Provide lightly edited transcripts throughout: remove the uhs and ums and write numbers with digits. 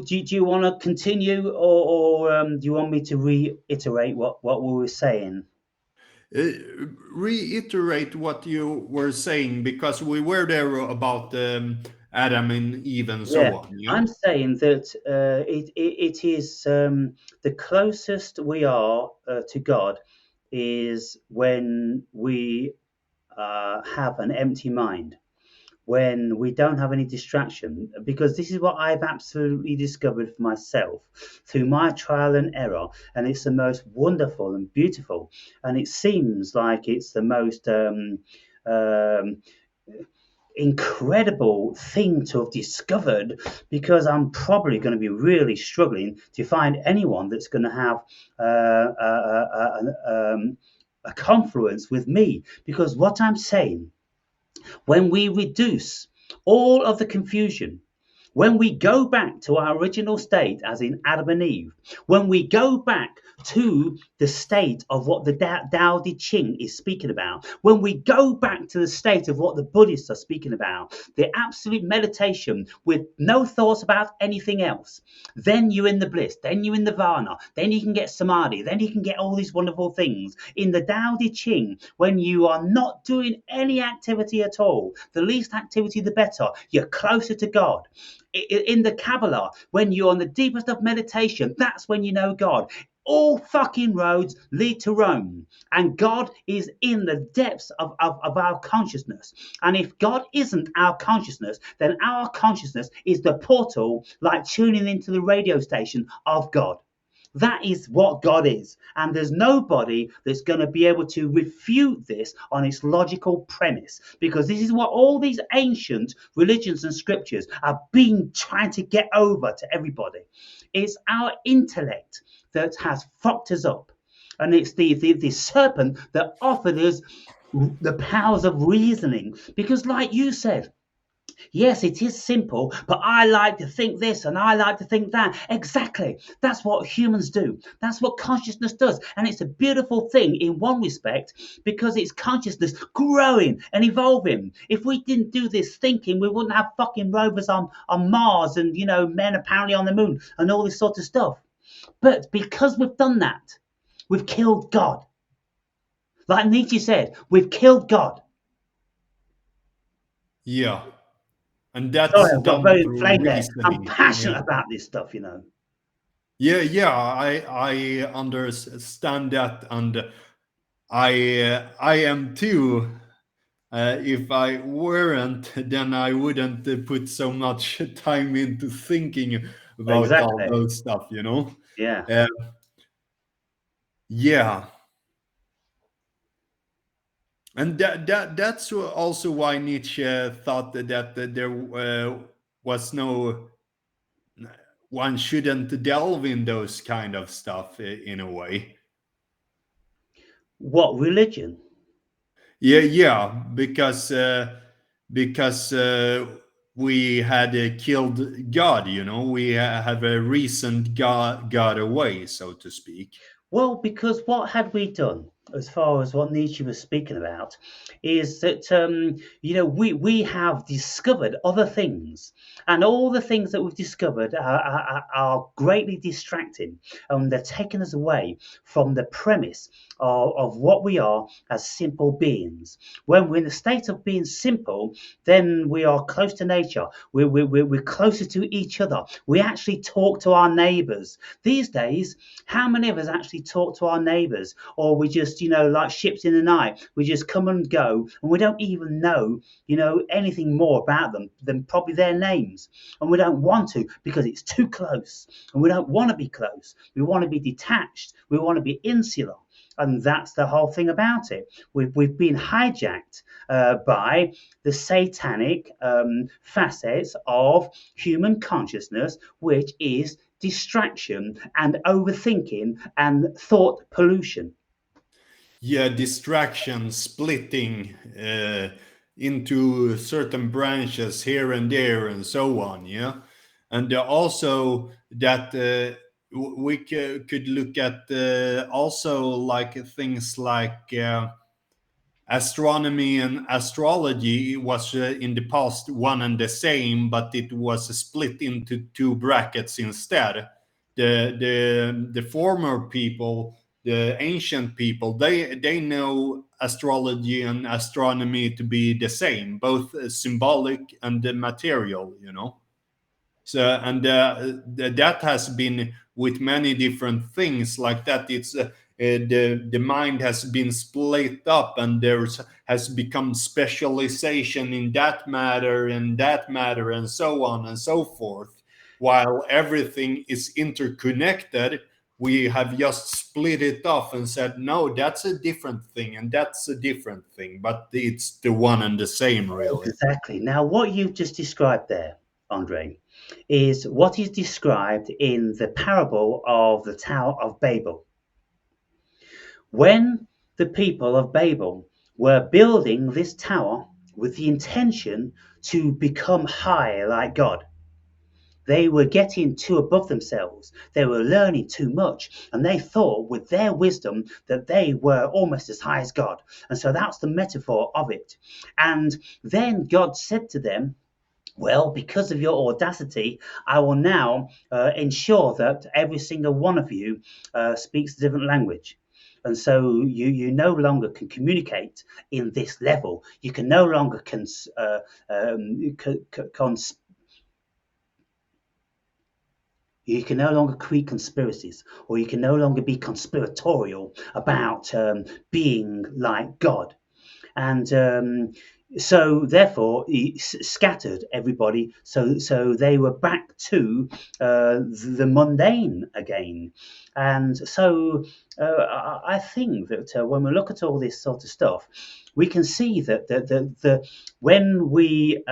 do you want to continue, or do you want me to reiterate what we were saying? Uh, Reiterate what you were saying because we were there about Adam and Eve and Yeah, so on. Yeah. I'm saying that it is the closest we are to God is when we have an empty mind, when we don't have any distraction, because this is what I've absolutely discovered for myself through my trial and error, and it's the most wonderful and beautiful, and it seems like it's the most um, incredible thing to have discovered, because I'm probably going to be really struggling to find anyone that's going to have a confluence with me, because what I'm saying, when we reduce all of the confusion, when we go back to our original state, as in Adam and Eve, when we go back to the state of what the Tao Te Ching is speaking about, when we go back to the state of what the Buddhists are speaking about, the absolute meditation with no thoughts about anything else, then you're in the bliss, then you're in the Nirvana, then you can get Samadhi, then you can get all these wonderful things. In the Tao Te Ching, when you are not doing any activity at all, the least activity the better, you're closer to God. In the Kabbalah, when you're on the deepest of meditation, that's when you know God. All fucking roads lead to Rome, and God is in the depths of our consciousness. And if God isn't our consciousness, then our consciousness is the portal, like tuning into the radio station of God. That is what God is. And there's nobody that's going to be able to refute this on its logical premise, because this is what all these ancient religions and scriptures have been trying to get over to everybody. It's our intellect that has fucked us up. And it's the serpent that offered us the powers of reasoning. Because, like you said, yes, it is simple, but I like to think this and I like to think that. Exactly. That's what humans do. That's what consciousness does. And it's a beautiful thing in one respect, because it's consciousness growing and evolving. If we didn't do this thinking, we wouldn't have fucking rovers on Mars and, men apparently on the moon and all this sort of stuff. But because we've done that, we've killed God. Like Nietzsche said, we've killed God. Yeah. And that's Sorry, I've got done very through inflamed there. I'm reasoning. passionate Yeah. about this stuff. Yeah. I understand that, and I am too. If I weren't, then I wouldn't put so much time into thinking about all Exactly. those stuff. Yeah. Uh, yeah, and that's also why Nietzsche thought that there was no one shouldn't delve in those kind of stuff in a way. What religion? Yeah, because we had killed God. We have a recent God away, so to speak. Well, because what had we done, as far as what Nietzsche was speaking about, is that we have discovered other things, and all the things that we've discovered are greatly distracting, and they're taking us away from the premise of what we are as simple beings. When we're in the state of being simple, then we are close to nature. We're closer to each other. We actually talk to our neighbours. These days, how many of us actually talk to our neighbours, or we just, like ships in the night, we just come and go, and we don't even know, anything more about them than probably their names, and we don't want to, because it's too close, and we don't want to be close. We want to be detached. We want to be insular. And that's the whole thing about it. We've been hijacked by the satanic facets of human consciousness, which is distraction and overthinking and thought pollution. Yeah, distraction, splitting into certain branches here and there, and so on. Yeah, and also that we could look at also like things like astronomy and astrology was in the past one and the same, but it was split into two brackets instead. The former people, the ancient people, they know astrology and astronomy to be the same, both symbolic and material, you know. So, and that has been with many different things like that. It's the mind has been split up, and there's has become specialization in that matter, and so on and so forth. While everything is interconnected, we have just split it off and said, no, that's a different thing, and that's a different thing, but it's the one and the same, really. Exactly. Now, what you've just described there, Andre, is what is described in the parable of the Tower of Babel. When the people of Babel were building this tower with the intention to become high like God, they were getting too above themselves. They were learning too much. And they thought with their wisdom that they were almost as high as God. And so that's the metaphor of it. And then God said to them, well, because of your audacity, I will now ensure that every single one of you speaks a different language. And so you no longer can communicate in this level. You can no longer you can no longer create conspiracies, or you can no longer be conspiratorial about being like God. And so therefore he scattered everybody, so they were back to the mundane again. And so I think that when we look at all this sort of stuff, we can see that when we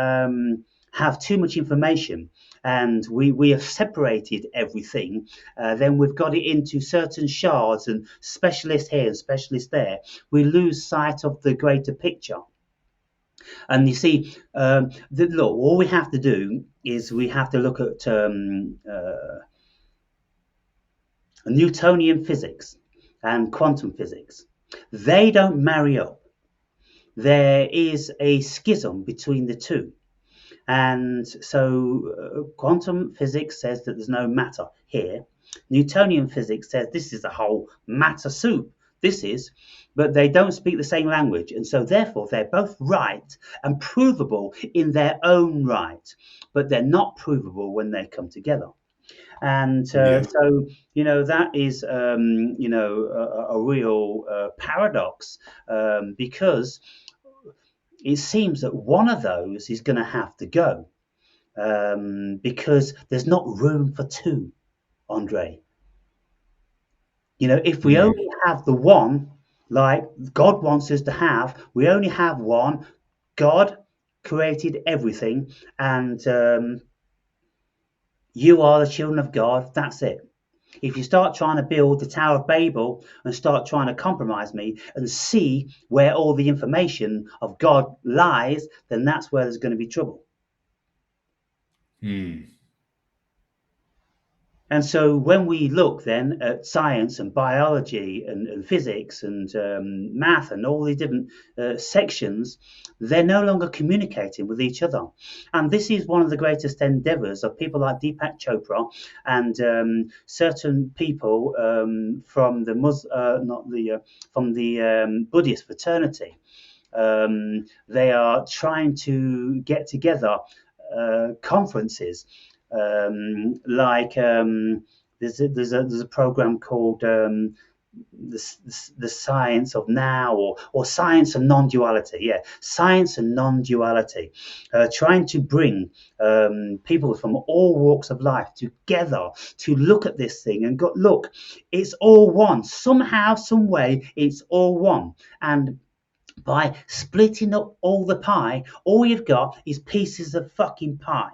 have too much information and we have separated everything, then we've got it into certain shards and specialists here and specialists there. We lose sight of the greater picture. And you see, look, all we have to do is we have to look at Newtonian physics and quantum physics. They don't marry up. There is a schism between the two. And so quantum physics says that there's no matter here. Newtonian physics says this is a whole matter soup. This is, but they don't speak the same language. And so therefore they're both right and provable in their own right, but they're not provable when they come together. And so, that is, a real paradox, because it seems that one of those is going to have to go, because there's not room for two, Andre. If we only have the one, like God wants us to have, we only have one. God created everything, and you are the children of God. That's it. If you start trying to build the Tower of Babel and start trying to compromise me and see where all the information of God lies, then that's where there's going to be trouble. And so when we look then at science and biology and physics and math and all the different sections, they're no longer communicating with each other. And this is one of the greatest endeavors of people like Deepak Chopra and certain people from the Buddhist fraternity. They are trying to get together conferences. There's a program called the science of now, or science of non-duality. Science and non-duality, trying to bring people from all walks of life together to look at this thing and go, look, it's all one. Somehow, some way, it's all one. And by splitting up all the pie, all you've got is pieces of fucking pie.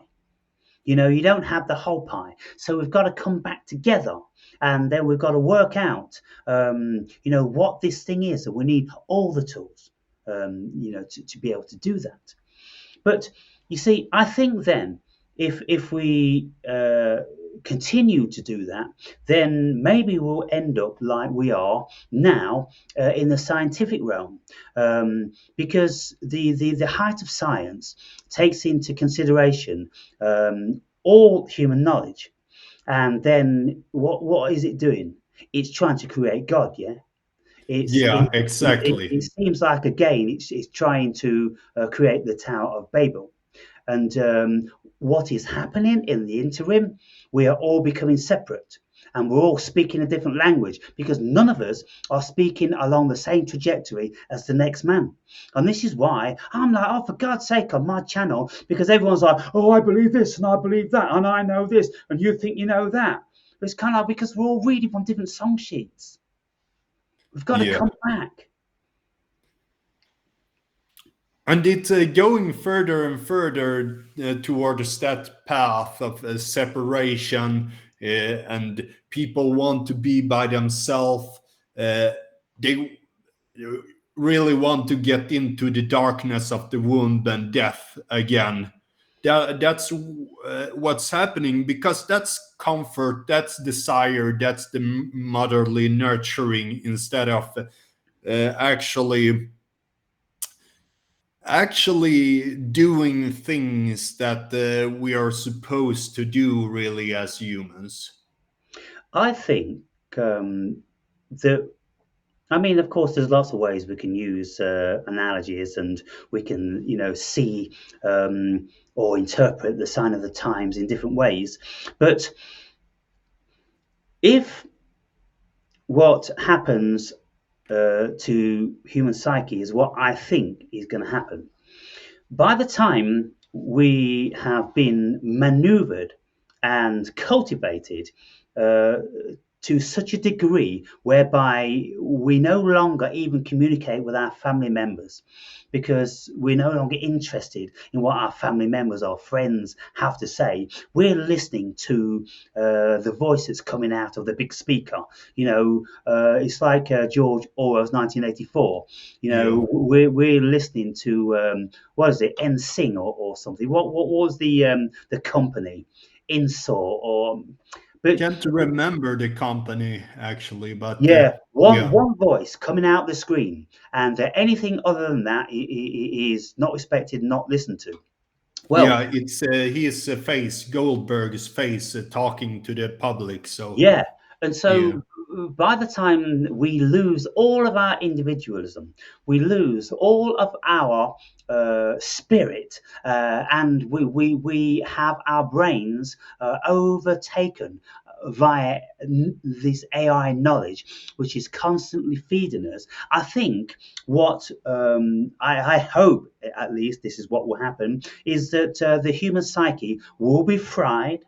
You don't have the whole pie. So we've got to come back together, and then we've got to work out, what this thing is. And we need all the tools, to be able to do that. But you see, I think then if we continue to do that, then maybe we'll end up like we are now in the scientific realm, because the height of science takes into consideration all human knowledge, and then what is it doing? It's trying to create God, yeah. Yeah, exactly. It seems like again it's trying to create the Tower of Babel. And what is happening in the interim? We are all becoming separate, and we're all speaking a different language because none of us are speaking along the same trajectory as the next man. And this is why I'm like, oh, for God's sake, on my channel, because everyone's like, oh, I believe this and I believe that and I know this and you think you know that. But it's kind of like because we're all reading from different song sheets. We've got to Yeah. come back. And it's going further and further towards that path of separation, and people want to be by themselves. They really want to get into the darkness of the womb and death again. That's what's happening, because that's comfort, that's desire, that's the motherly nurturing, instead of actually doing things that we are supposed to do, really, as humans. I think that I mean, of course, there's lots of ways we can use analogies, and we can, see or interpret the sign of the times in different ways. But if what happens to human psyche is what I think is going to happen, by the time we have been maneuvered and cultivated uh, to such a degree whereby we no longer even communicate with our family members because we're no longer interested in what our family members or friends have to say. We're listening to the voice that's coming out of the big speaker. It's like George Orwell's 1984. Yeah. We're listening to what is it, NSYNC or something. What was the company? Insor or but Can't remember the company actually, but yeah, one yeah. one voice coming out the screen, and anything other than that is not respected, not listened to. Well, Yeah, it's his face, Goldberg's face, talking to the public. So yeah, and yeah. so by the time we lose all of our individualism, we lose all of our spirit, and we have our brains overtaken via this AI knowledge, which is constantly feeding us. I think what I hope, at least, this is what will happen, is that the human psyche will be fried.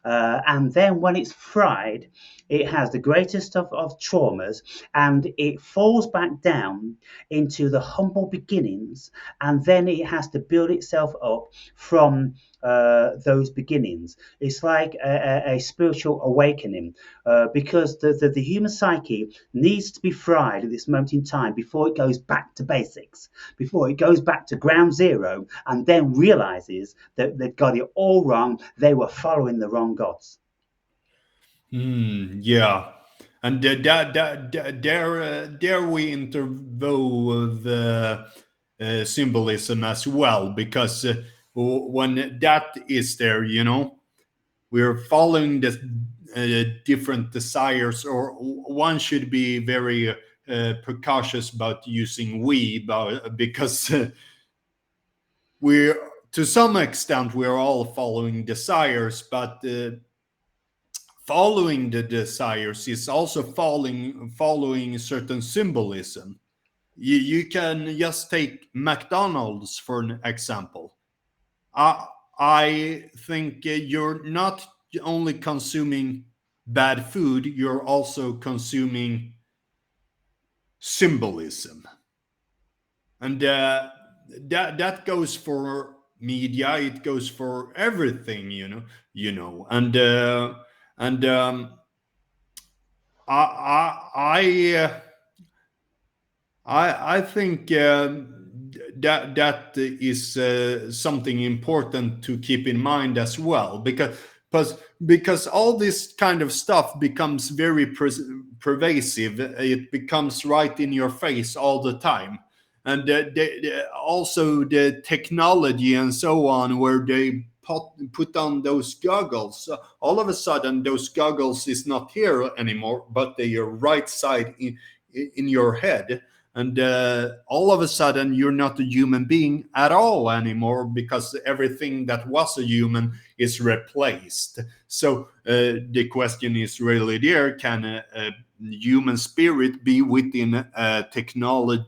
And then when it's fried, it has the greatest of traumas, and it falls back down into the humble beginnings, and then it has to build itself up from those beginnings. It's like a spiritual awakening, because the human psyche needs to be fried at this moment in time before it goes back to basics, before it goes back to ground zero, and then realizes that they got it all wrong. They were following the wrong gods. Yeah, and there we interview the symbolism as well, because when that is there, we're following the different desires, or one should be very precautious about using we, because we're, to some extent, we're all following desires, but following the desires is also following certain symbolism. You can just take McDonald's for an example. I think you're not only consuming bad food, you're also consuming symbolism, and that goes for media. It goes for everything, and I I think that is something important to keep in mind as well, because because all this kind of stuff becomes very pervasive. It becomes right in your face all the time, and also the technology and so on, where they put on those goggles. So all of a sudden, those goggles is not here anymore, but they are right side in your head, and all of a sudden you're not a human being at all anymore, because everything that was a human is replaced. So the question is really there: can a human spirit be within a technological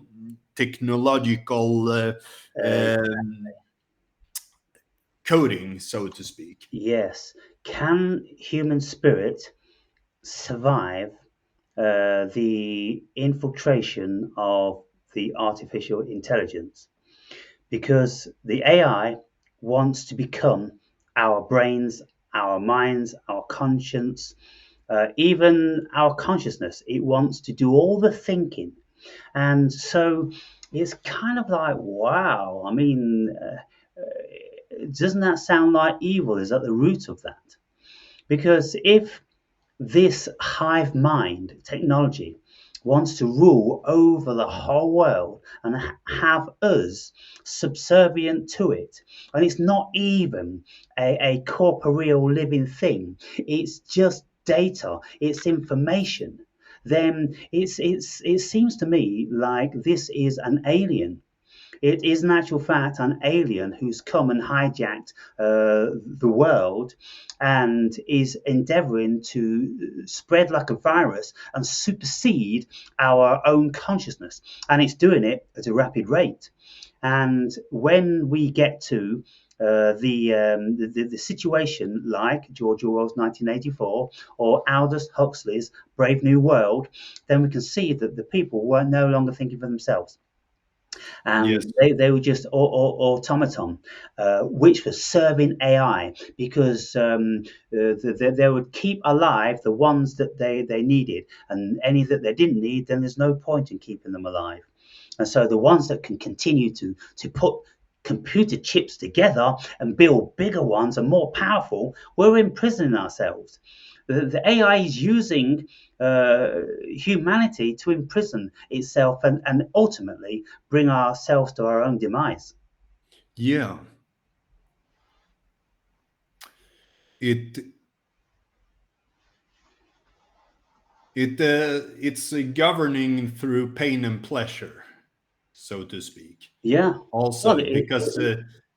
um, coding, so to speak? Yes. Can human spirit survive the infiltration of the artificial intelligence? Because the AI wants to become our brains, our minds, our conscience, even our consciousness. It wants to do all the thinking. And so it's kind of like, wow. I mean, doesn't that sound like evil is at the root of that? Because if this hive mind technology wants to rule over the whole world and have us subservient to it, and it's not even a corporeal living thing, it's just data, it's information, then it seems to me like this is an alien. It is in actual fact an alien who's come and hijacked the world and is endeavoring to spread like a virus and supersede our own consciousness. And it's doing it at a rapid rate. And when we get to the situation like George Orwell's 1984 or Aldous Huxley's Brave New World, then we can see that the people were no longer thinking for themselves, and Yes. they were just automaton, which was serving AI because they would keep alive the ones that they needed, and any that they didn't need, then there's no point in keeping them alive. And so the ones that can continue to put computer chips together and build bigger ones and more powerful, we're imprisoning ourselves. The AI is using humanity to imprison itself and ultimately bring ourselves to our own demise. Yeah. It it's governing through pain and pleasure, so to speak. Yeah. Well, Also, because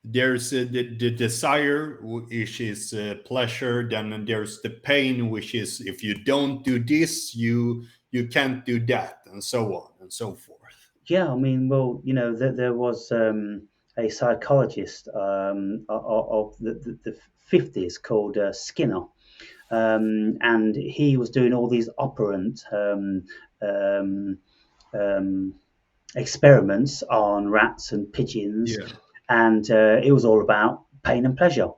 there's the desire, which is pleasure, then there's the pain, which is if you don't do this, you can't do that, and so on and so forth. yeah, I mean, well, there was a psychologist of the 50s called Skinner, and he was doing all these operant um, um, experiments on rats and pigeons, Yeah. and it was all about pain and pleasure,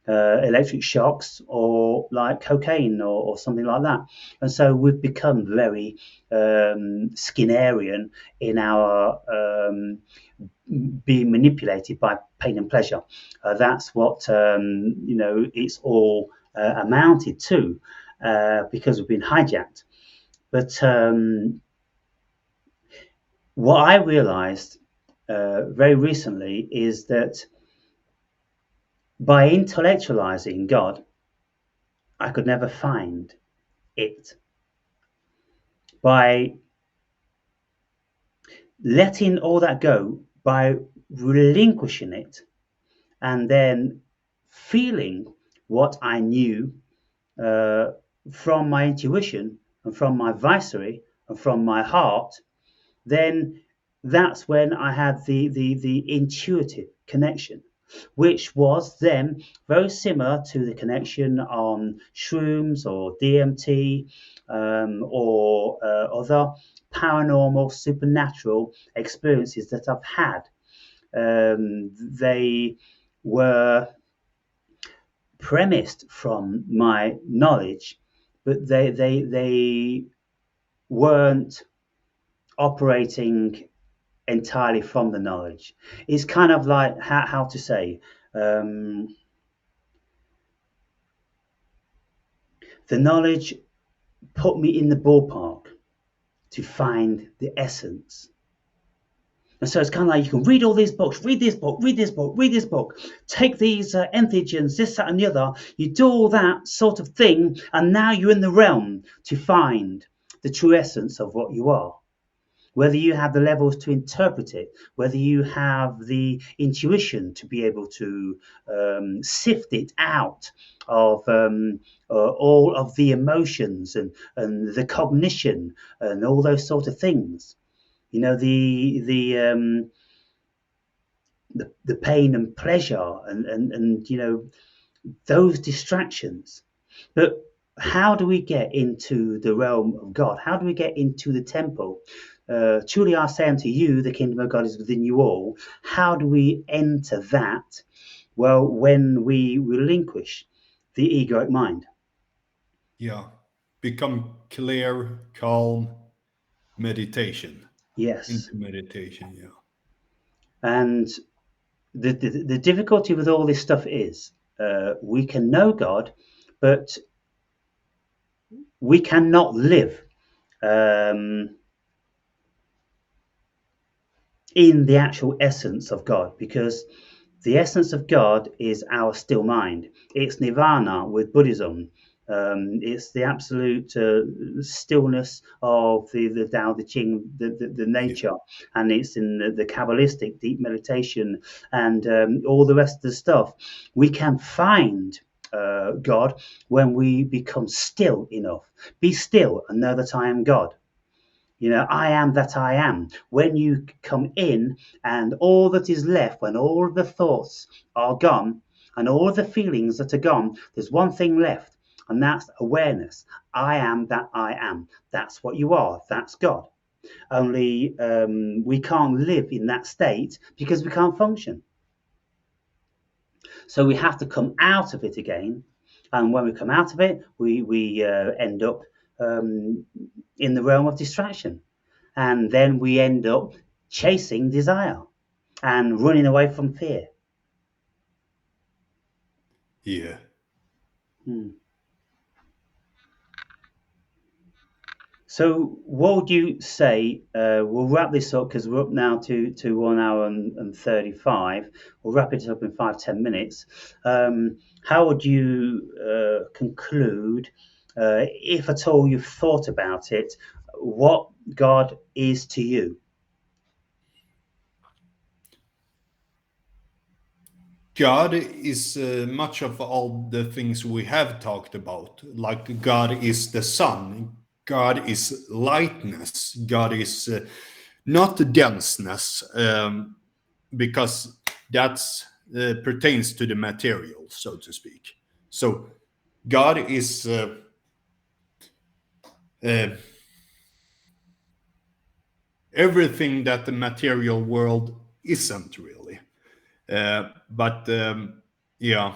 electric shocks, or like cocaine or something like that. And so we've become very Skinnerian in our being manipulated by pain and pleasure. That's what it's all amounted to, because we've been hijacked. But what I realized very recently is that by intellectualizing God, I could never find it. By letting all that go, by relinquishing it, and then feeling what I knew from my intuition and from my visory and from my heart, then that's when I had the intuitive connection, which was then very similar to the connection on shrooms or DMT, or other paranormal, supernatural experiences that I've had. They were premised from my knowledge, but they weren't operating entirely from the knowledge. It's kind of like how to say. Um, The knowledge put me in the ballpark to find the essence. And so it's kind of like you can read all these books, read this book, read this book, read this book, take these entheogens, this, that, and the other. You do all that sort of thing, and now you're in the realm to find the true essence of what you are. Whether you have the levels to interpret it, whether you have the intuition to be able to sift it out of all of the emotions and the cognition and all those sort of things. You know, the pain and pleasure and you know, those distractions. But how do we get into the realm of God? How do we get into the temple? Truly I say unto you, the kingdom of God is within you all. How do we enter that? Well, when we relinquish the egoic mind. Yeah. Become clear, calm, meditation. Yes. Into meditation, yeah. And the difficulty with all this stuff is we can know God, but we cannot live in the actual essence of God, because the essence of God is our still mind. It's nirvana with Buddhism. It's the absolute stillness of the Tao Te Ching, the nature, and it's in the Kabbalistic deep meditation and all the rest of the stuff. We can find God when we become still enough. Be still and know that I am God. You know, I am that I am. When you come in and all that is left, when all of the thoughts are gone and all of the feelings that are gone, there's one thing left, and that's awareness. I am that I am. That's what you are. That's God. Only we can't live in that state because we can't function. So we have to come out of it again. And when we come out of it, we end up in the realm of distraction. And then we end up chasing desire and running away from fear. Yeah. So what would you say, we'll wrap this up because we're up now to 1 hour and 35. We'll wrap it up in 5-10 minutes. How would you conclude, if at all you've thought about it, what God is to you? God is much of all the things we have talked about. Like God is the sun, God is lightness, God is not denseness, because that's pertains to the material, so to speak. So God is everything that the material world isn't really. But yeah.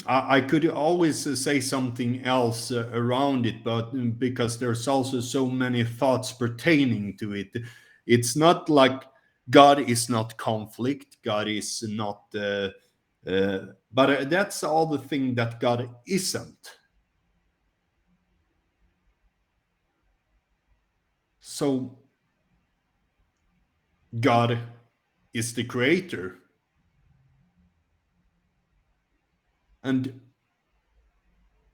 I could always say something else around it, but because there's also so many thoughts pertaining to it. It's not like God is not conflict, God is not, but that's all the thing that God isn't. So God is the creator. And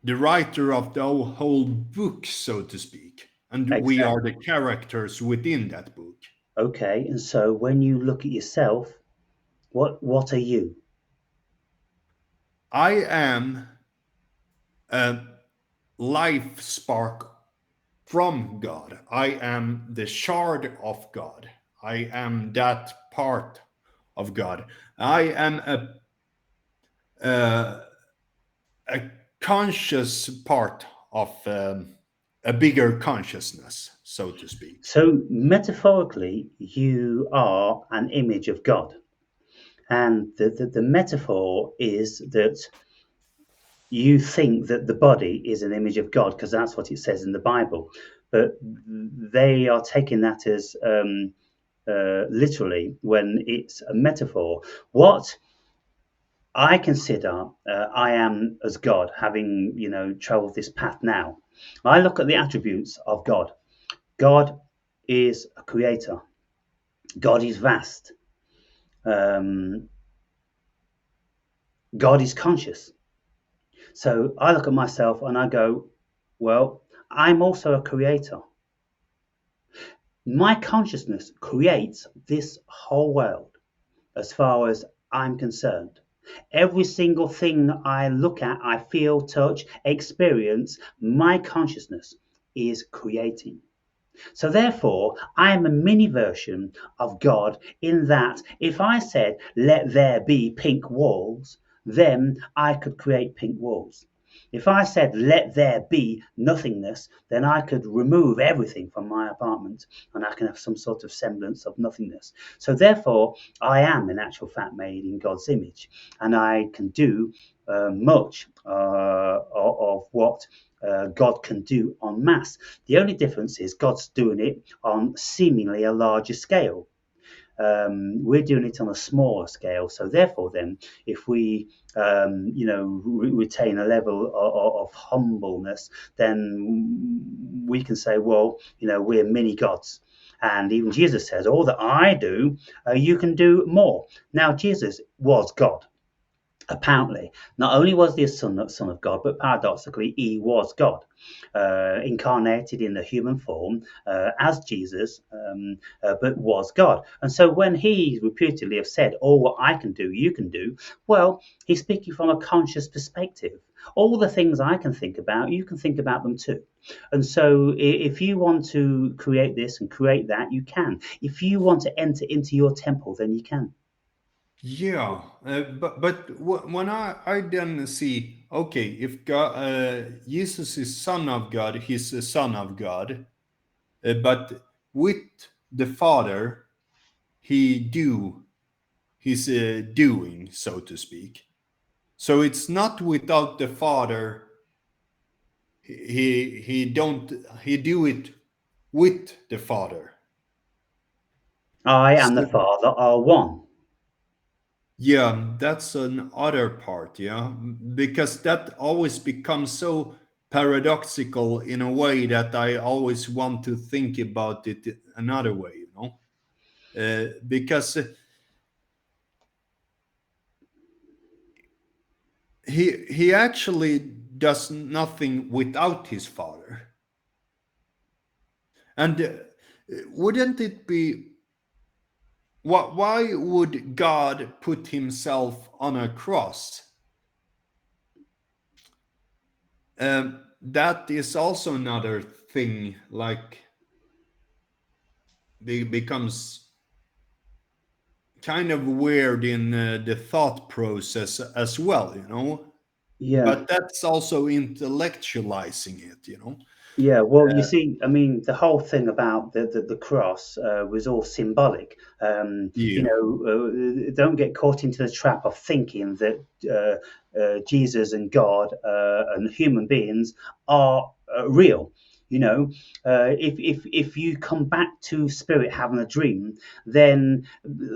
the writer of the whole book, so to speak. And we are the characters within that book. Okay, and so when you look at yourself, what are you? I am a life spark from God. I am the shard of God. I am that part of God. I am a conscious part of a bigger consciousness, so to speak. So metaphorically, you are an image of God. And the metaphor is that you think that the body is an image of God because that's what it says in the Bible. But they are taking that as literally when it's a metaphor. What I consider I am as God, having travelled this path now. I look at the attributes of God. God is a creator. God is vast. Um, God is conscious. So I look at myself and I go, well, I'm also a creator. My consciousness creates this whole world as far as I'm concerned. Every single thing I look at, I feel, touch, experience, my consciousness is creating. So therefore, I am a mini version of God in that if I said, let there be pink walls, then I could create pink walls. If I said, let there be nothingness, then I could remove everything from my apartment and I can have some sort of semblance of nothingness. So therefore, I am in actual fact made in God's image and I can do much of what God can do en masse. The only difference is God's doing it on seemingly a larger scale. We're doing it on a smaller scale. So therefore, then, if we, retain a level of humbleness, then we can say, well, we're mini gods. And even Jesus says, all that I do, you can do more. Now, Jesus was God. Apparently, not only was he a son of God, but paradoxically, he was God, incarnated in the human form as Jesus, but was God. And so, when he reputedly have said, "All what I can do, you can do," well, he's speaking from a conscious perspective. All the things I can think about, you can think about them too. And so, if you want to create this and create that, you can. If you want to enter into your temple, then you can. Yeah, when I then see, okay, if God, Jesus is Son of God, he's a Son of God, but with the Father, he's doing, so to speak. So it's not without the Father. He do it with the Father. I and the So Father are one. yeah, that's another part, yeah, because that always becomes so paradoxical in a way that I always want to think about it another way, because he actually does nothing without his father, and wouldn't it be why would God put himself on a cross? That is also another thing, like becomes kind of weird in the thought process as well, Yeah. but that's also intellectualizing it, Yeah, well, you see, I mean, the whole thing about the cross was all symbolic. Yeah. Don't get caught into the trap of thinking that Jesus and God and human beings are real. If you come back to spirit having a dream, then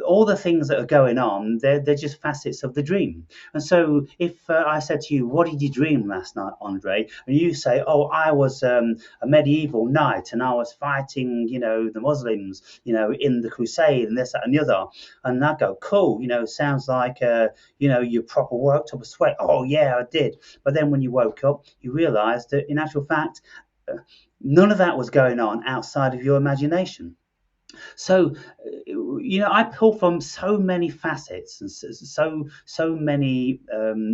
all the things that are going on, they're just facets of the dream. And so, if I said to you, "What did you dream last night, Andre?" and you say, "Oh, I was a medieval knight and I was fighting, the Muslims, in the crusade and this, that, and the other," and I go, "Cool, sounds like you proper worked up a sweat." "Oh yeah, I did." But then when you woke up, you realised that in actual fact, none of that was going on outside of your imagination. So, I pull from so many facets and so many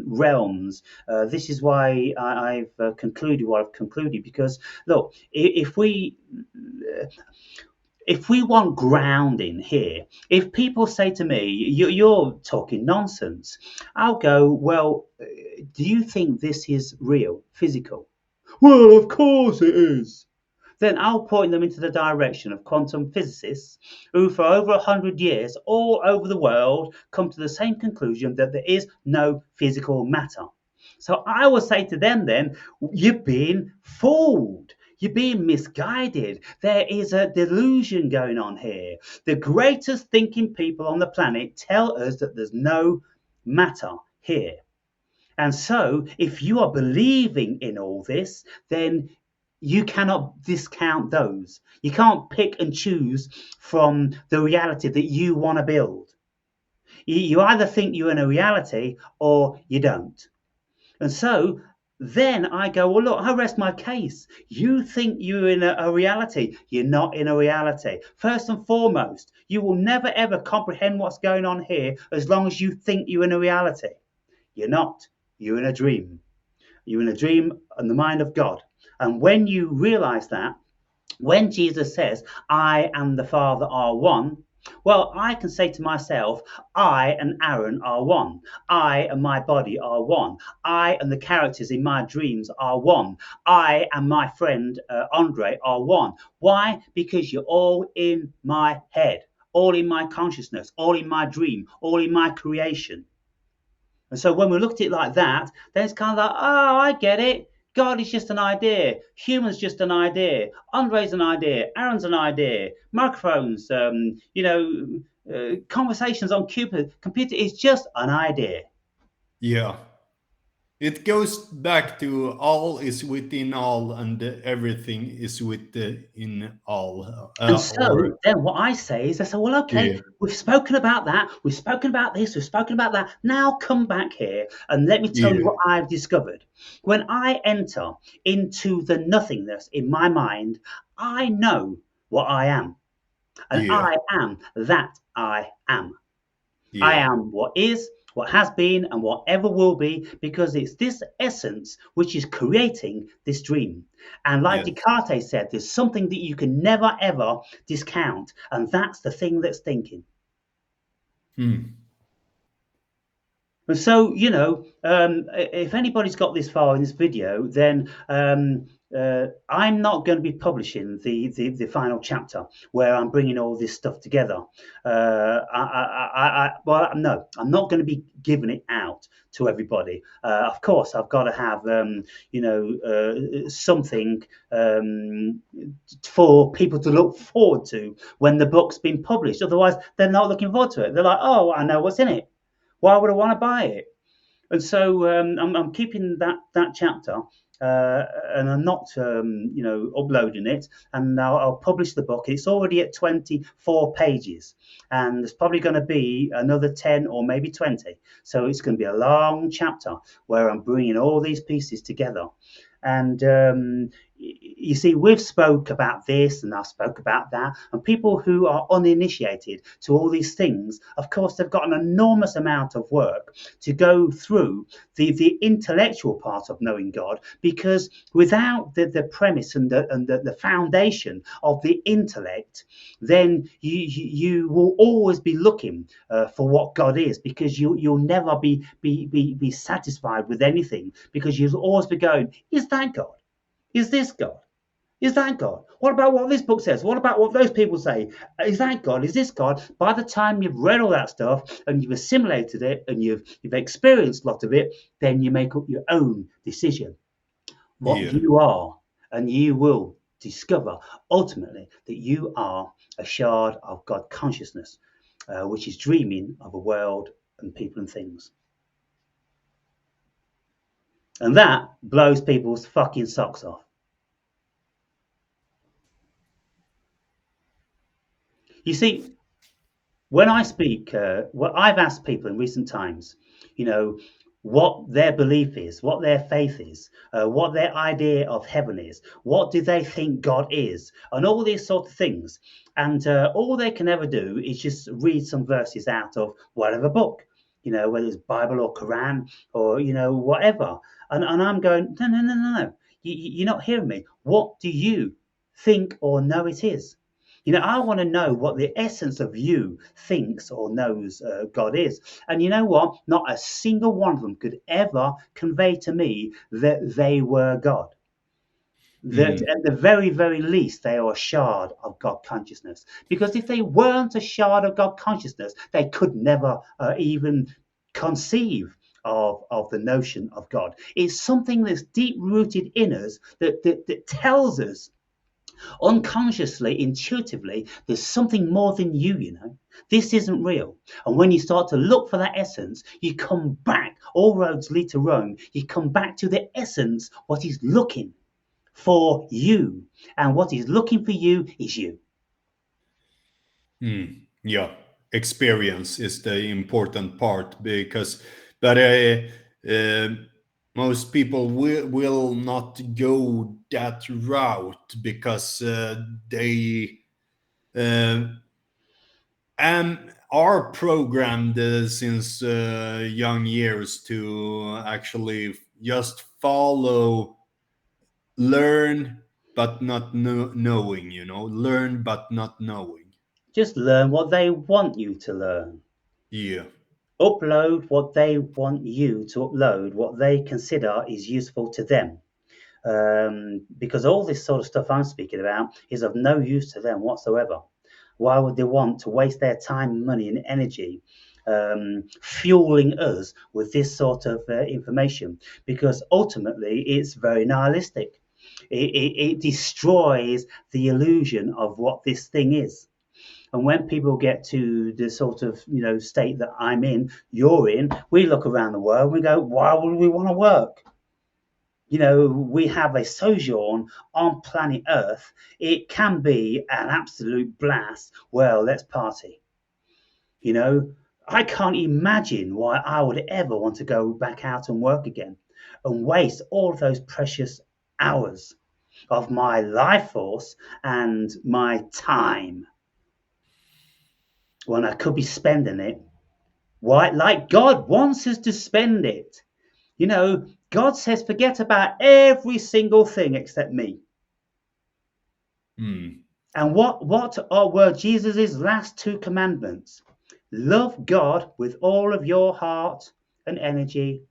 realms. This is why I've concluded what I've concluded. Because look, if we want grounding here, if people say to me, "You're talking nonsense," I'll go, "Well, do you think this is real, physical?" "Well, of course it is." Then I'll point them into the direction of quantum physicists who, for over 100 years, all over the world, come to the same conclusion that there is no physical matter. So I will say to them then, you're being fooled. You're being misguided. There is a delusion going on here. The greatest thinking people on the planet tell us that there's no matter here. And so if you are believing in all this, then you cannot discount those. You can't pick and choose from the reality that you want to build. You either think you're in a reality or you don't. And so then I go, well, look, I rest my case. You think you're in a reality. You're not in a reality. First and foremost, you will never, ever comprehend what's going on here as long as you think you're in a reality. You're not. You're in a dream. You're in a dream in the mind of God. And when you realize that, when Jesus says, I and the Father are one, well, I can say to myself, I and Aaron are one. I and my body are one. I and the characters in my dreams are one. I and my friend Andre are one. Why? Because you're all in my head, all in my consciousness, all in my dream, all in my creation. And so when we looked at it like that, then it's kind of like, oh, I get it. God is just an idea. Human's just an idea. Andre's an idea. Aaron's an idea. Microphones, conversations on computer is just an idea. Yeah. It goes back to all is within all, and everything is within all. And so then what I say is, I say, well, okay, Yeah. we've spoken about that. We've spoken about this. We've spoken about that. Now come back here and let me tell you Yeah. what I've discovered. When I enter into the nothingness in my mind, I know what I am. And Yeah. I am that I am. Yeah. I am what is, what has been, and whatever will be, because it's this essence which is creating this dream. And like Yes. Descartes said, there's something that you can never ever discount, and that's the thing that's thinking. And so, if anybody's got this far in this video, then I'm not going to be publishing the final chapter where I'm bringing all this stuff together. No, I'm not going to be giving it out to everybody. Of course, I've got to have, something for people to look forward to when the book's been published. Otherwise, they're not looking forward to it. They're like, oh, I know what's in it. Why would I want to buy it? And so I'm keeping that chapter, and I'm not, uploading it. And I'll publish the book. It's already at 24 pages, and there's probably going to be another 10 or maybe 20. So it's going to be a long chapter where I'm bringing all these pieces together. And you see, we've spoke about this and I spoke about that, and people who are uninitiated to all these things, of course, they've got an enormous amount of work to go through the intellectual part of knowing God, because without the premise and the foundation of the intellect, then you will always be looking for what God is, because you'll never be satisfied with anything, because you'll always be going, is that God? Is this God? Is that God? What about what this book says? What about what those people say? Is that God? Is this God? By the time you've read all that stuff and you've assimilated it and you've experienced a lot of it, then you make up your own decision. What you are, and you will discover ultimately that you are a shard of God consciousness, which is dreaming of a world and people and things. And that blows people's fucking socks off. You see, when I speak, I've asked people in recent times, what their belief is, what their faith is, what their idea of heaven is, what do they think God is, and all these sort of things. And all they can ever do is just read some verses out of whatever book, whether it's Bible or Quran or, whatever. And I'm going, no. You're not hearing me. What do you think or know it is? I want to know what the essence of you thinks or knows God is. And you know what? Not a single one of them could ever convey to me that they were God. That at the very, very least, they are a shard of God consciousness. Because if they weren't a shard of God consciousness, they could never even conceive of the notion of God. It's something that's deep rooted in us that tells us Unconsciously, intuitively, there's something more than you, you know. This isn't real. And when you start to look for that essence, you come back. All roads lead to Rome. You come back to the essence, what is looking for you. And what is looking for you is you. Yeah, experience is the important part, because, but uh, most people will not go that route, because they uh, are programmed since young years to actually just follow, learn but not knowing, learn but not knowing. Just learn what they want you to learn. Yeah. Upload what they want you to upload, what they consider is useful to them. Because all this sort of stuff I'm speaking about is of no use to them whatsoever. Why would they want to waste their time, money, and energy fueling us with this sort of information? Because ultimately, it's very nihilistic. It destroys the illusion of what this thing is. And when people get to the sort of state that I'm in, you're in, we look around the world and we go, why would we want to work? We have a sojourn on planet Earth. It can be an absolute blast. Well, let's party. I can't imagine why I would ever want to go back out and work again and waste all of those precious hours of my life force and my time when I could be spending it like God wants us to spend it. God says, forget about every single thing except me. And what were Jesus' last two commandments? Love God with all of your heart and energy,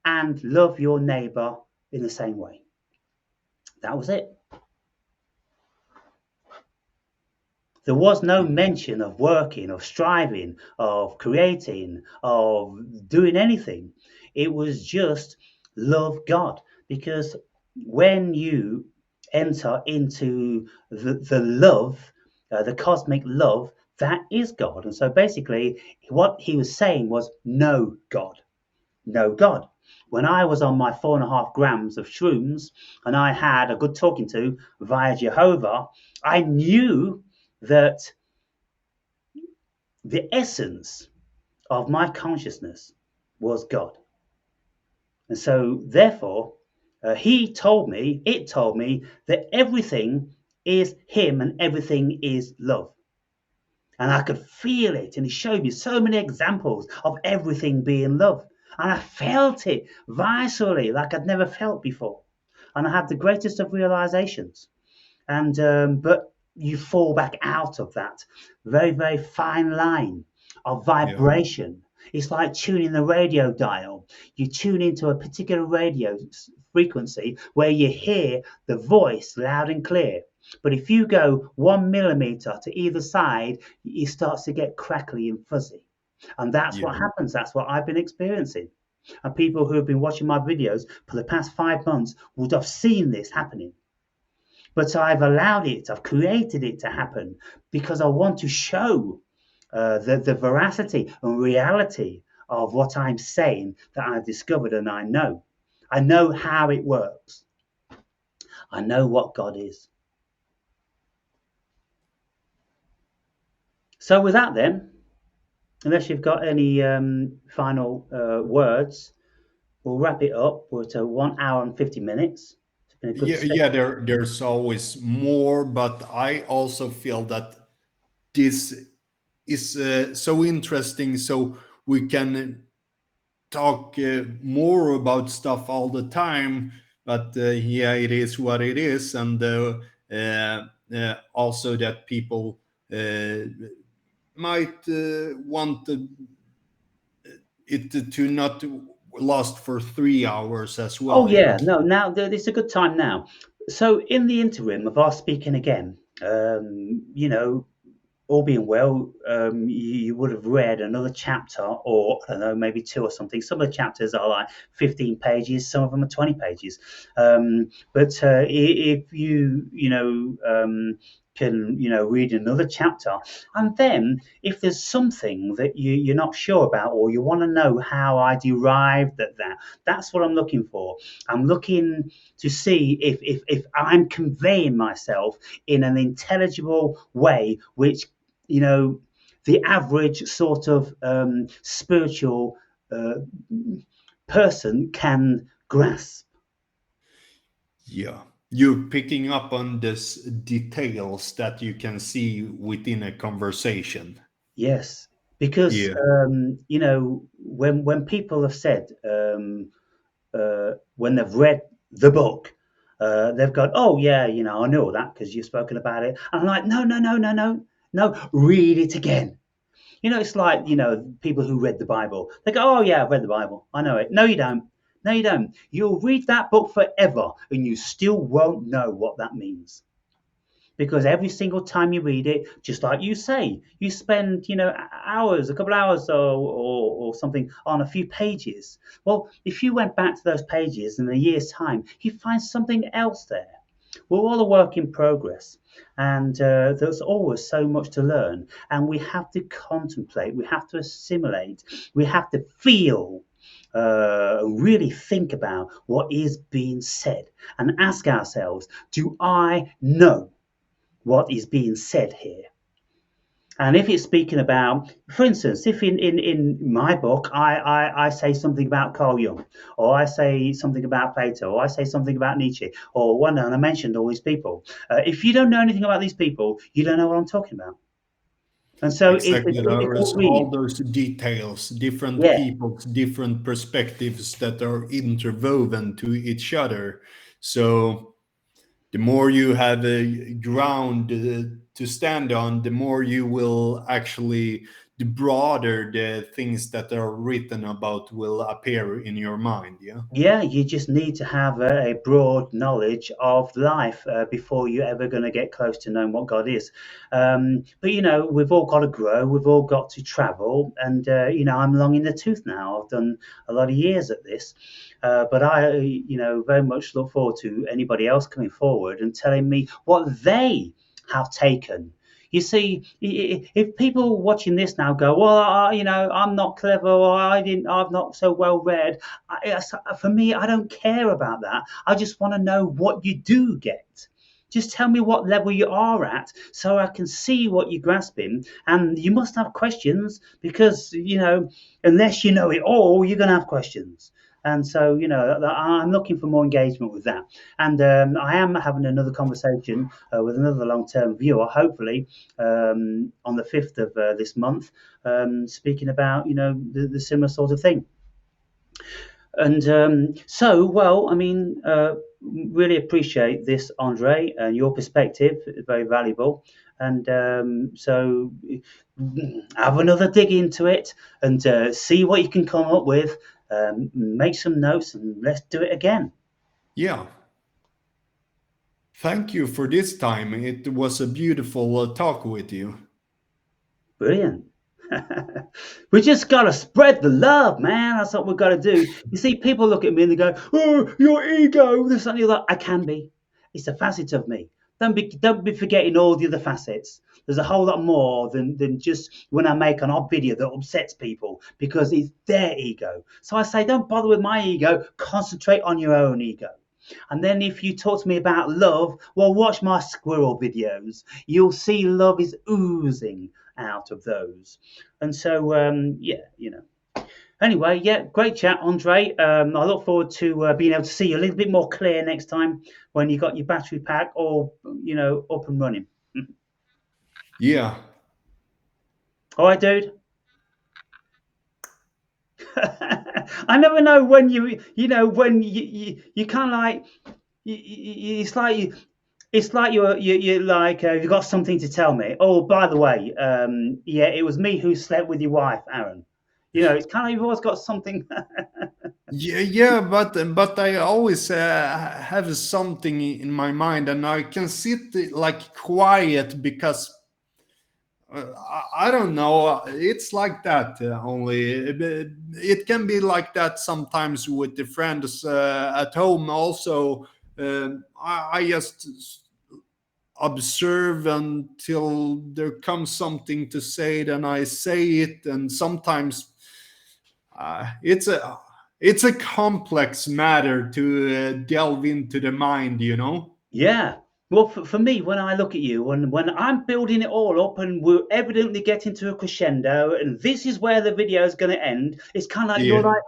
and love your neighbor in the same way. That was it. There was no mention of working, of striving, of creating, of doing anything. It was just love God. Because when you enter into the love, the cosmic love, that is God. And so basically, what he was saying was, know God. Know God. When I was on my 4.5 grams of shrooms and I had a good talking to via Jehovah, I knew that the essence of my consciousness was God. And so, therefore, it told me that everything is Him and everything is love. And I could feel it. And He showed me so many examples of everything being love. And I felt it viscerally like I'd never felt before. And I had the greatest of realizations. But you fall back out of that very, very fine line of vibration. Yeah. It's like tuning the radio dial. You tune into a particular radio frequency where you hear the voice loud and clear. But if you go 1 millimeter to either side, it starts to get crackly and fuzzy. And that's what happens. That's what I've been experiencing. And people who have been watching my videos for the past 5 months would have seen this happening. But I've allowed it, I've created it to happen because I want to show the veracity and reality of what I'm saying that I've discovered and I know. I know how it works. I know what God is. So with that then, unless you've got any final words, we'll wrap it up. We're at 1 hour and 50 minutes. There's always more, but I also feel that this is so interesting, so we can talk more about stuff all the time. But it is what it is, and also that people might want it to not last for 3 hours as well. Oh yeah, no, now it's a good time now. So in the interim of our speaking again, all being well, you would have read another chapter, or I don't know, maybe two or something. Some of the chapters are like 15 pages, some of them are 20 pages. But if can read another chapter, and then if there's something that you're not sure about, or you want to know how I derived that's what I'm looking for. I'm looking to see if I'm conveying myself in an intelligible way, which the average sort of spiritual uh, person can grasp. Yeah. You're picking up on this details that you can see within a conversation. Yes, because Yeah. when people have said when they've read the book, they've gone, oh yeah, I know that because you've spoken about it. And I'm like, no, no, no, no, no, no, read it again. It's like, people who read the Bible. They go, oh, yeah, I've read the Bible. I know it. No, you don't. No, you don't. You'll read that book forever and you still won't know what that means. Because every single time you read it, just like you say, you spend, hours, a couple hours or something on a few pages. Well, if you went back to those pages in a year's time, you'd find something else there. We're all a work in progress, and there's always so much to learn. And we have to contemplate, we have to assimilate, we have to feel, really think about what is being said and ask ourselves, do I know what is being said here? And if it's speaking about, for instance, if in my book I say something about Carl Jung, or I say something about Plato, or I say something about Nietzsche, or one, and I mentioned all these people. If you don't know anything about these people, you don't know what I'm talking about. And so Exactly. it There is will read, all those details, different yeah, people's different perspectives that are interwoven to each other. So the more you have a ground to stand on, the more you will actually, the broader the things that are written about will appear in your mind. Yeah. yeah, you just need to have a broad knowledge of life before you're ever going to get close to knowing what God is. But we've all got to grow, we've all got to travel, and I'm long in the tooth now. I've done a lot of years at this, but I, very much look forward to anybody else coming forward and telling me what they have taken. You see, if people watching this now go, well, I'm not clever, or I'm not so well read. For me, I don't care about that. I just want to know what you do get. Just tell me what level you are at so I can see what you're grasping. And you must have questions because, unless you know it all, you're going to have questions. And so, I'm looking for more engagement with that. And I am having another conversation with another long term viewer, hopefully on the 5th of this month, speaking about, the similar sort of thing. And well, I mean, really appreciate this, Andre, and your perspective is very valuable. And so have another dig into it and see what you can come up with. Make some notes and let's do it again. Yeah. Thank you for this time. It was a beautiful talk with you. Brilliant. We just gotta spread the love, man. That's what we've got to do. You see, people look at me and they go, "Oh, your ego, this and the other." I can be. It's a facet of me. Don't be forgetting all the other facets. There's a whole lot more than just when I make an odd video that upsets people because it's their ego. So I say, don't bother with my ego. Concentrate on your own ego. And then if you talk to me about love, well, watch my squirrel videos. You'll see love is oozing out of those. And so, Anyway, yeah, great chat, Andre. I look forward to being able to see you a little bit more clear next time when you got your battery pack all, up and running. Yeah. All right, dude. I never know when when you kind of like, it's like you're like you've got something to tell me. Oh, by the way, yeah, it was me who slept with your wife, Aaron. It's kind of you've always got something. Yeah, but I always have something in my mind, and I can sit like quiet because I don't know. It's like that only. It can be like that sometimes with the friends at home. Also, I just observe until there comes something to say, then I say it, and sometimes it's a complex matter to delve into the mind. You know. Yeah. Well, for me, when I look at you and when I'm building it all up and we're evidently getting to a crescendo and this is where the video is going to end, it's kind of like you're Yeah. like,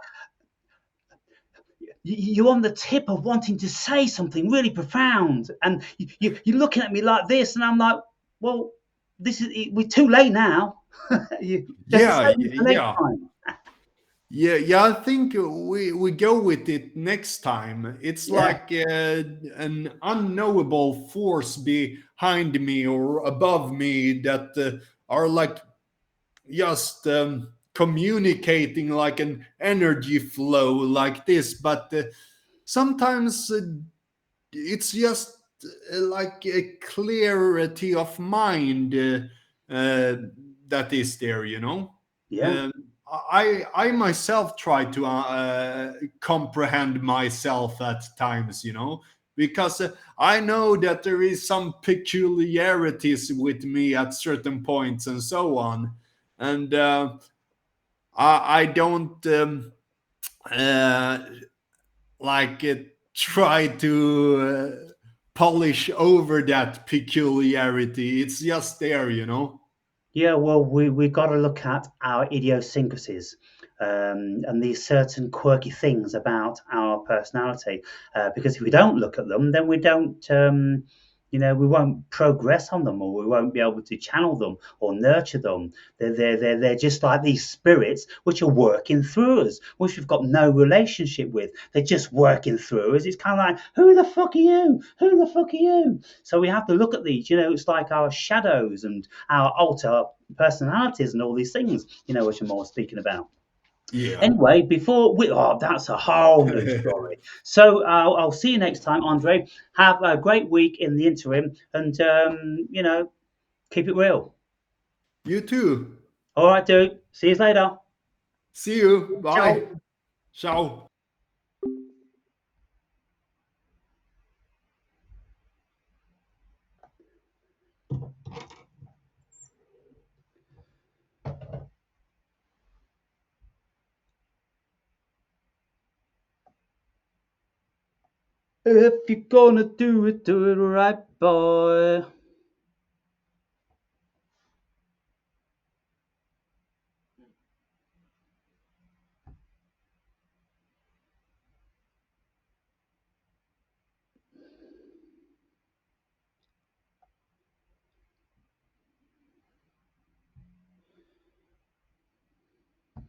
you're on the tip of wanting to say something really profound. And you're looking at me like this. And I'm like, well, we're too late now. You have to Yeah. save me for next Yeah. time. Yeah, I think we go with it next time. It's Yeah. like an unknowable force behind me or above me that are like just communicating like an energy flow like this. But sometimes it's just like a clarity of mind that is there, you know. Yeah. Um, I myself try to comprehend myself at times, you know, because I know that there is some peculiarities with me at certain points and so on, and I don't uh, like try to polish over that peculiarity. It's just there, you know. Yeah, well, we got to look at our idiosyncrasies and these certain quirky things about our personality. Because if we don't look at them, then we don't, we won't progress on them, or we won't be able to channel them or nurture them. They're just like these spirits which are working through us, which we've got no relationship with. They're just working through us. It's kind of like, who the fuck are you? Who the fuck are you? So we have to look at these. It's like our shadows and our alter personalities and all these things, which I'm more speaking about. Yeah. Anyway, that's a whole new story. So I'll see you next time, Andre. Have a great week in the interim, and keep it real. You too. All right, dude. See you later. See you. Bye. Ciao. Ciao. If you're gonna do it right, boy.